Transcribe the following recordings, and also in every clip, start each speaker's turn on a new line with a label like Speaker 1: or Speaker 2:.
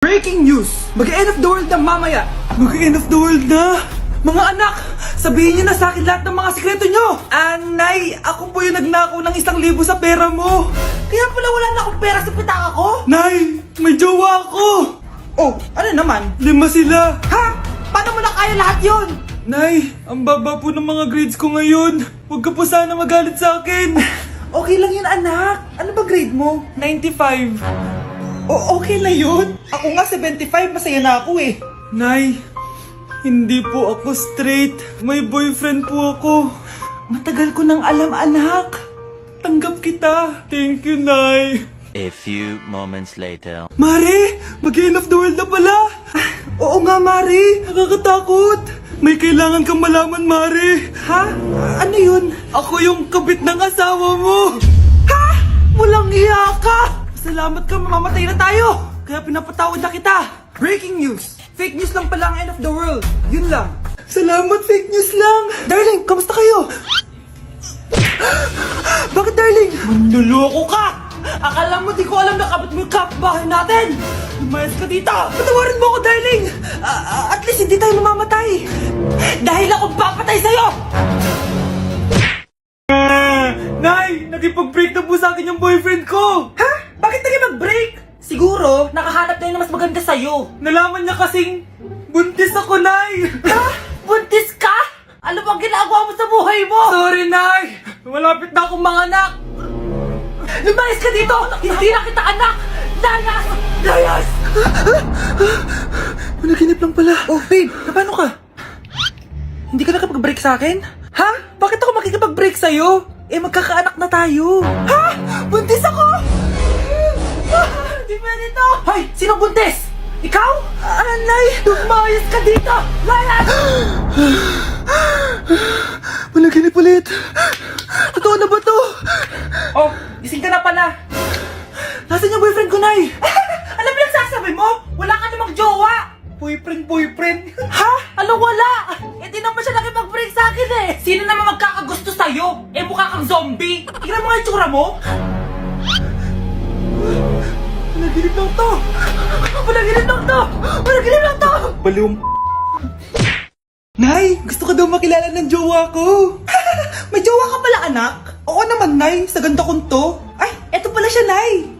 Speaker 1: Breaking news! Mag-end of the world na mamaya! Mag-end of the world na? Mga anak, sabihin niyo na sa akin lahat ng mga sikreto niyo! Nay, ako po yung nagnakaw ng 1,000 sa pera mo! Kaya pala wala na akong pera sa pitaka ko? Nay, may jowa ako! Oh, ano naman? 5 sila! Ha? Paano mo na kaya lahat yon? Nay, ang baba po ng mga grades ko ngayon. Huwag ka po sana magalit sa akin. Okay lang yun, anak. Ano ba grade mo? 95. Okay na yun. Ako nga 75, masaya na ako eh. Nay, hindi po ako straight. May boyfriend po ako. Matagal ko nang alam, anak. Tanggap kita. Thank you, Nay.
Speaker 2: A few moments later.
Speaker 1: Mare, mag-end of the world na pala. Oo nga, Mare. Nakakatakot. May kailangan kang malaman, Mare. Ha? Ano yun? Ako yung kabit ng asawa mo. Ha? Walang iya ka. Salamat ka, mamamatay na tayo. Kaya pinapatawad na kita. Breaking news. Fake news lang pala ang end of the world. Yun lang. Salamat, fake news lang. Darling, kamusta kayo? Bakit, darling? Manluloko ka. Akala mo di ko alam na kabit mo yung kapbahay natin. Lumayas ka dito. Patawarin mo ako, darling. At least hindi tayo mamamatay. Dahil akong papatay sa'yo. Nay, nagipag-break na po sa akin yung boyfriend ko. Ha? Bakit naging mag-break? Siguro, nakahanap na yun na mas maganda sa'yo. Nalaman niya kasing buntis ako, Nay. Ha? Buntis ka? Ano bang ginagawa mo sa buhay mo? Sorry, Nay. Malapit na akong manganak. Lumayas ka dito! Hindi na kita anak! Layas! Layas! Managinip lang pala. Oh, babe, paano ka? Hindi ka nakapag-break sa akin? Ha? Bakit ako makikipag-break sa'yo? Magkakaanak na tayo. Ha? Buntis ako? Hindi pwede to. Hoy, sino buntis? Ikaw? Anay, lumayas ka dito! Layas! Managinip ulit. Totoo na ba to? Oh, gising ka na pala. Nasaan yung boyfriend ko, Nay? Ano pinagsasabi mo? Wala ka namang jowa. Boyfriend? Ha? Ano wala? Di naman siya nakipag-break sa akin eh. Sino naman magkakagusto sa'yo? Mukha kang zombie. Tingnan mo nga yung tsura mo. Panaginip lang to. Balum. Nay, gusto ko daw makilala ng jowa ko. May jowa ka pala, anak? Oo naman, Nay. Sa ganda kong to. Ay, eto pala siya, Nay.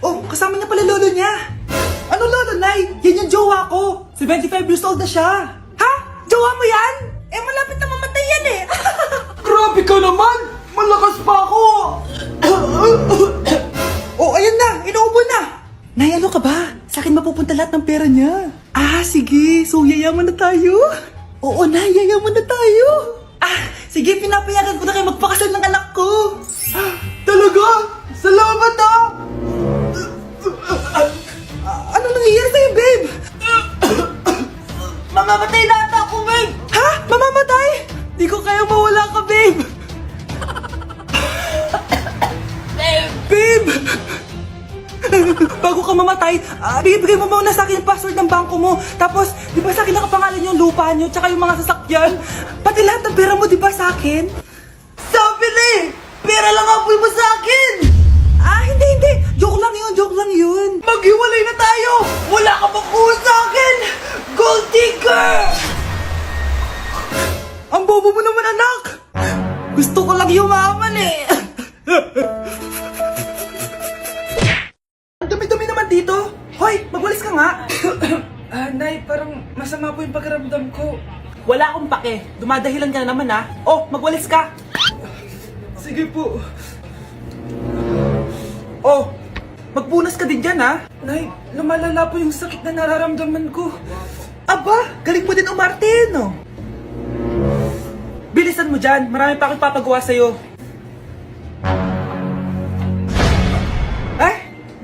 Speaker 1: Oh, kasama niya pala lolo niya. Ano lolo, Nay? Yan yung jowa ko. 75 years old na siya. Ha? Jowa mo yan? Malapit na mamatay yan eh. Grabe ka naman. Malakas pa ako. Oh, ayan na. Inuubo na. Nay, ano ka ba? Sa akin mapupunta lahat ng pera niya. Sige. So, yayaman na tayo? Oo, Nay. Yayaman na tayo. Sige. Pinapayagan ko na kayo magpakasal ng anak ko. Talaga? Salamat Ano nangyayari sa'yo, babe? Mamamatay na ata ako, babe. Ha? Mamamatay? Di ko kaya mawala ka, babe. Babe! Bago ka mamatay, bibigay mo muna sa akin yung password ng bangko mo. Tapos, di ba sa akin nakapangalan yung lupa nyo, tsaka yung mga sasakyan? Pati lahat ng pera mo, di ba sa akin? Sabi na eh! Pera lang apoy mo sa akin! Hindi. Joke lang yun. Maghiwalay na tayo! Wala ka pa kuha sa akin! Gold digger! Ang bobo mo naman, anak! Gusto ko lang yumaman eh! Ang dami-dami naman dito! Hoy, magwalis ka nga! Nay, parang masama po yung pakiramdam ko. Wala akong pake. Dumadahilan ka na naman Oh, magwalis ka! Sige po. Oh, magpunas ka din dyan Nay, lumalala po yung sakit na nararamdaman ko. Aba, galing mo din umarte, no? Bilisan mo dyan, marami pa akong papagawa sa'yo.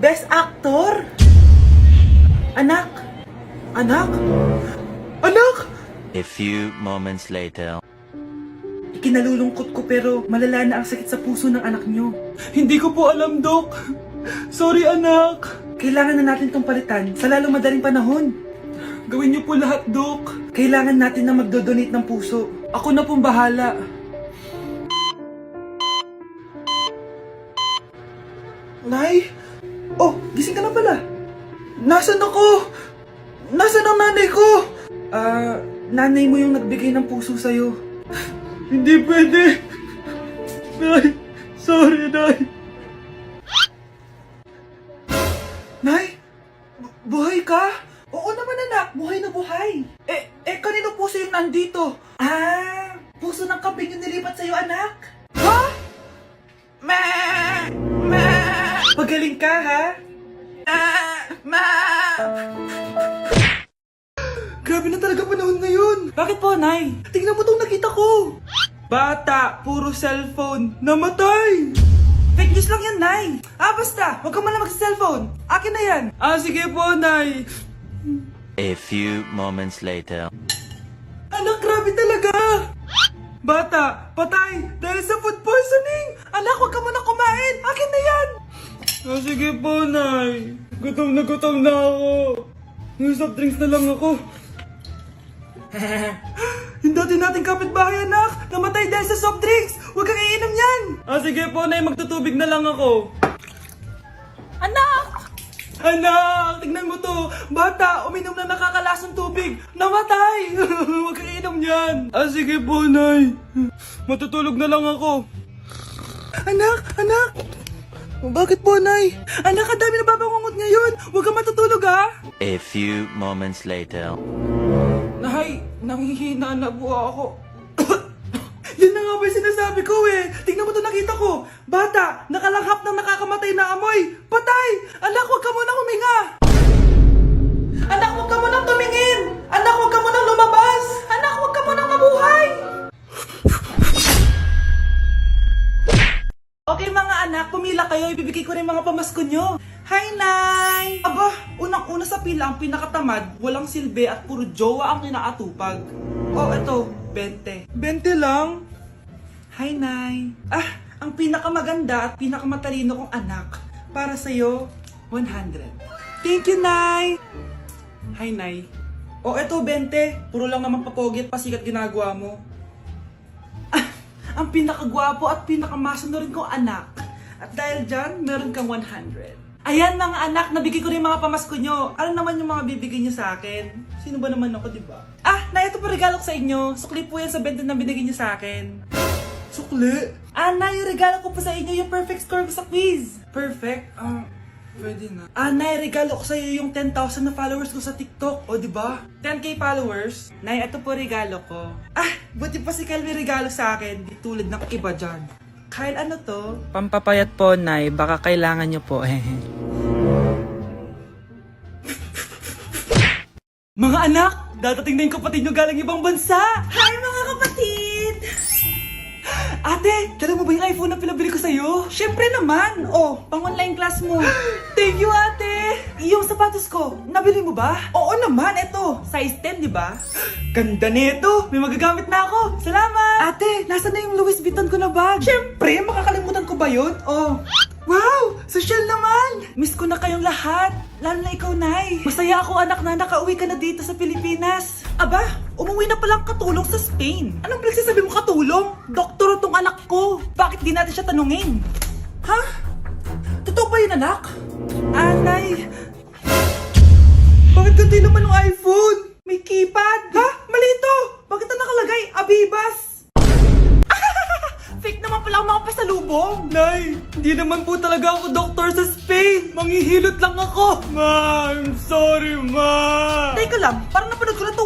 Speaker 1: Best actor? Anak?
Speaker 2: A few moments later.
Speaker 1: Ikinalulungkot ko pero malala na ang sakit sa puso ng anak nyo. Hindi ko po alam, Dok. Sorry, anak. Kailangan na natin tong palitan sa lalong madaling panahon. Gawin niyo po lahat, Dok. Kailangan natin na magdodonate ng puso. Ako na pong bahala. Nay? Oh, gising ka na pala. Nasaan ako? Nasaan ang nanay ko? Nanay mo yung nagbigay ng puso sa'yo. Hindi pwede. Nay, sorry, Nay. Nay? Buhay ka? Oo naman, anak. Buhay na buhay. Kanino puso yung nandito? Puso ng kambing yung nilipat sa'yo, anak. Ha? Ma! Pagaling ka, ha? Grabe na talaga panahon ngayon. Bakit po, Nay? Tingnan mo tong nakita ko. Bata, puro cellphone, namatay. Fake news lang yan, Nay. Basta, huwag ka man lang mag-cellphone. Akin na yan. Sige po, Nay.
Speaker 2: A few moments later.
Speaker 1: Anak, grabe talaga. Bata, patay dahil sa food poisoning. Anak, huwag ka muna kumain. Akin na yan. Sige po, Nay. Gutom na ako. Soft drinks na lang ako. Yung dati nating kapitbahay, anak. Namatay dahil sa soft drinks. Huwag kang iinom yan. Sige po, Nay. Magtutubig na lang ako. Anak! Anak! Tignan mo to. Bata, uminom na nakakalasong tubig. Namatay! Huwag kang iinom yan. Sige po, Nay. Matutulog na lang ako. Anak! Bakit po, Nay? Anak, ang dami na babangungot ngayon. Huwag kang matutulog, ha?
Speaker 2: A few moments later.
Speaker 1: Nay, nanghihina na po ako. Yan na nga ba yung sinasabi ko eh. Tingnan mo to, nakita ko. Bata, nakalanghap ng nakakamatay na amoy. Patay! Anak, huwag ka munang huminga. Anak, huwag ka munang tumingin. Anak, huwag ka munang lumabas. Anak, huwag ka munang mabuhay. Okay mga anak, pumila kayo. Ibibigay ko rin mga pamasko nyo. Hi, Nay! Aba, unang-una sa pila ang pinakatamad, walang silbi at puro jowa ang kinaatupag. Eto, 20. 20 lang? Hi, Nay. Ang pinakamaganda at pinakamatalino kong anak. Para sa'yo, 100. Thank you, Nay! Hi, Nay. Eto, 20. Puro lang naman papogi at pasikat ginagawa mo. Ang pinakagwapo at pinakamasano rin kong anak. At dahil dyan, meron kang 100. Ayan mga anak, nabigay ko rin mga pamasko nyo. Ano naman yung mga bibigay nyo sa akin? Sino ba naman ako, diba? Nay, ito po regalo ko sa inyo. Sukli po yan sa 20 na binigay nyo sa akin. Sukli? Nay, yung regalo ko po sa inyo, yung perfect score ko sa quiz. Perfect? Pwede na. Nay, regalo ko sa iyo yung 10,000 na followers ko sa TikTok. Diba? 10k followers. Nay, ito po regalo ko. Buti pa si Kyle may regalo sa akin. Di tulad ng iba dyan. Kyle, ano to?
Speaker 3: Pampapayat po, Nay. Baka kailangan nyo po.
Speaker 1: Mga anak, dadating na yung kapatid nyo galing ibang bansa. Hi mga kapatid! Ate, dala mo ba yung iPhone na pinabili ko sa'yo? Syempre naman. Pang online class mo. Thank you, ate. Yung sapatos ko, nabili mo ba? Oo naman, eto. Size 10, di ba? Ganda nito. May magagamit na ako. Salamat. Ate, nasa na yung Louis Vuitton ko na bag? Syempre, makakalimutan ko ba yun? Wow! Social naman! Miss ko na kayong lahat. Lalo na ikaw, Nay. Masaya ako, anak, na nakauwi ka na dito sa Pilipinas. Aba, umuwi na palang katulong sa Spain. Anong pinagsasabi mo katulong? Doktor tong anak ko. Bakit di natin siya tanungin? Ha? Totoo ba yun, anak? Nay. Bakit ganti naman ng iPhone? May keypad. Ha? Mali ito. Bakit na nakalagay? Abibas. Fake naman pala ang mga pasalubong. Nay, hindi naman po talaga ako doktor sa Spain. Manghihilot lang ako. Ma, I'm sorry, ma. Teka lang, parang napanood ko na to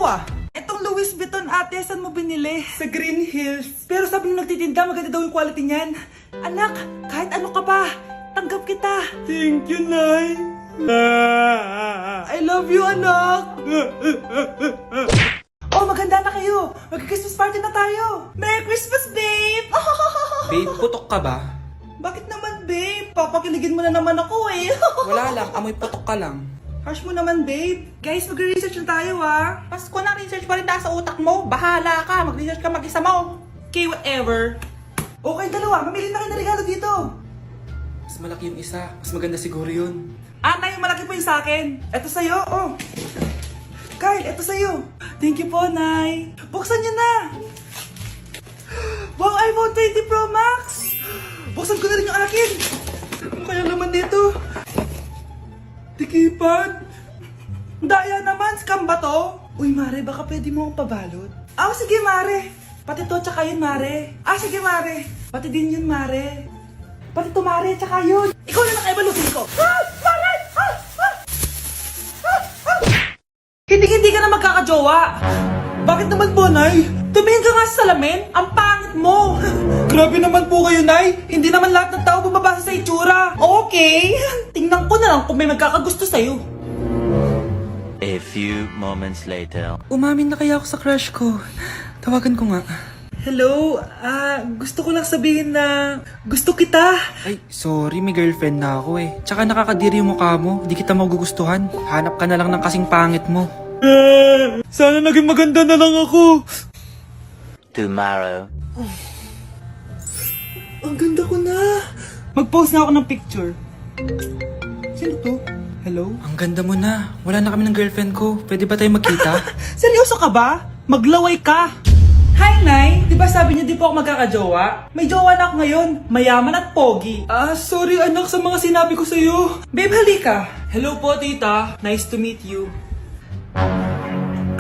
Speaker 1: Etong Louis Vuitton, ate, saan mo binili? Sa Green Hills. Pero sabi nung nagtitinda, maganda daw yung quality niyan. Anak, kahit ano ka pa, tanggap kita. Thank you, Nay. I love you, anak. Maganda na kayo. Mag-Christmas party na tayo. Merry Christmas, babe.
Speaker 3: Babe, putok ka ba?
Speaker 1: Bakit naman, babe? Papakiligin mo na naman ako eh.
Speaker 3: Wala lang, amoy putok ka lang.
Speaker 1: Harsh mo naman, babe. Guys, mag-research na tayo,
Speaker 4: Pasko na research pa rin sa utak mo. Bahala ka. Mag-research ka mag-isa mo.
Speaker 1: Okay, whatever. Okay, dalawa. Mamili na kayo ng regalo dito.
Speaker 3: Mas malaki yung isa. Mas maganda siguro yun.
Speaker 1: Nay, yung malaki po yung sa akin. Ito sa'yo, Kyle, ito sa'yo. Thank you po, Nay. Buksan niyo na. Wow, iPhone 20 Pro Max. Buksan ko na rin yung akin. Ano kaya naman dito? Tikipad. Daya naman, scam ba to? Uy, Mare, baka pwede mo akong pabalot? Ah, sige, Mare. Pati to, tsaka yun, Mare. Ah, sige, Mare. Pati din yun, Mare. Pati to, Mare, tsaka yun. Ikaw na nakaibalutin ko. Ah! Mare! Ah! Ah! Ah! Ah! Hindi ka na magkakajowa. Bakit naman po, Nay? Tumingin ka nga sa salamin. Ang pangit mo. Grabe naman po kayo, Nay. Hindi naman lahat ng tao bumabasa sa itsura. Okay. Tingnan ko na lang kung may magkakagusto sa'yo.
Speaker 2: A few moments later.
Speaker 3: Umamin na kaya ako sa crush ko. Tawagan ko nga.
Speaker 1: Hello, gusto ko lang sabihin na gusto kita.
Speaker 3: Ay, sorry, may girlfriend na ako eh. Tsaka nakakadiri yung mukha mo, di kita magugustuhan. Hanap ka na lang ng kasing pangit mo.
Speaker 1: Sana naging maganda na lang ako.
Speaker 2: Tomorrow.
Speaker 1: Ang ganda ko na. Mag-post na ako ng picture. Sino to? Hello?
Speaker 3: Ang ganda mo na. Wala na kami ng girlfriend ko. Pwede ba tayo magkita?
Speaker 1: Seryoso ka ba? Maglaway ka. Hi, Nay! Di ba sabi niyo di po ako magkakajowa? May jowa na ako ngayon. Mayaman at pogi. Sorry anak sa mga sinabi ko sa'yo. Babe, halika. Hello po, tita. Nice to meet you.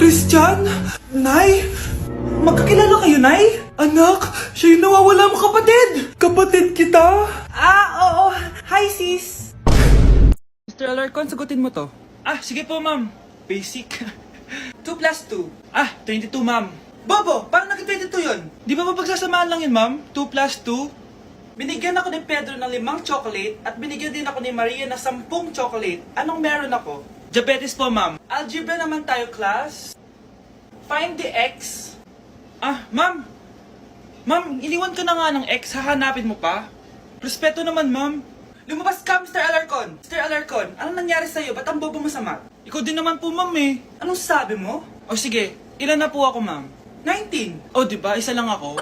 Speaker 1: Christian? Nay? Magkakilala kayo, Nay? Anak, siya yung nawawala mo kapatid. Kapatid kita? Oo. Hi, sis.
Speaker 3: Mr. Alarcon, sagutin mo to.
Speaker 1: Sige po, ma'am. Basic. 2 plus 2. 22, ma'am. Bobo, paano naging 22 yun? Di ba mapagsasamaan lang yun, ma'am? 2 plus 2? Binigyan ako ni Pedro ng 5 chocolate at binigyan din ako ni Maria ng 10 chocolate. Anong meron ako? Diabetes po, ma'am. Algebra naman tayo, class. Find the x. Ma'am. Ma'am, iniwan ka na nga ng x. Hahanapin mo pa? Respeto naman, ma'am. Lumabas ka, Mr. Alarcon. Mr. Alarcon, anong nangyari sa'yo? Ba't ang bobo mo sa math? Ikaw din naman po, ma'am eh. Anong sabi mo? O sige, ilan na po ako, ma'am? 19. O, di ba? Isa lang ako.